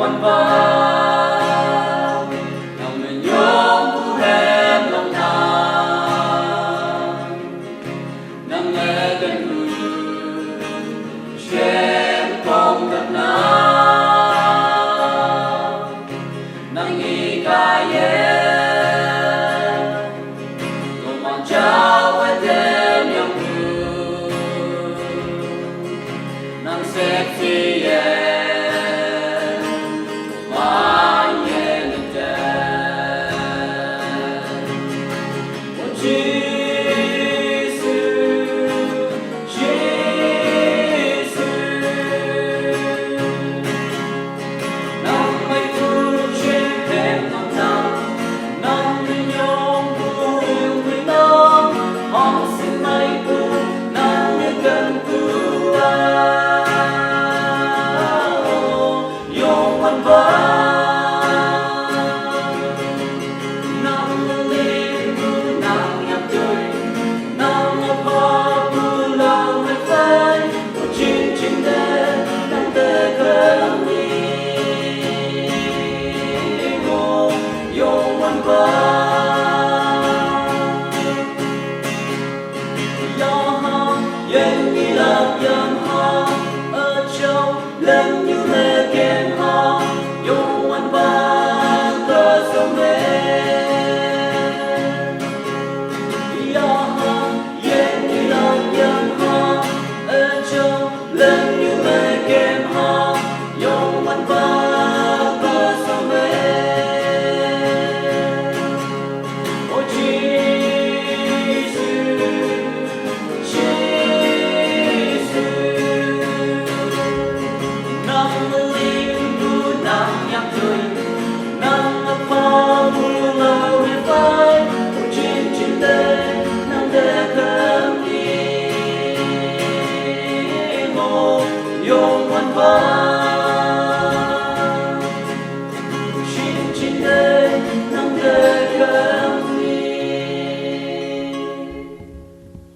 quan vang lòng mình nhớ em lòng nàng nghe gần người xem không gặp nàng nghĩ cả cùng mong trao với thêm yêu thương nàng sẽ phi Jesus.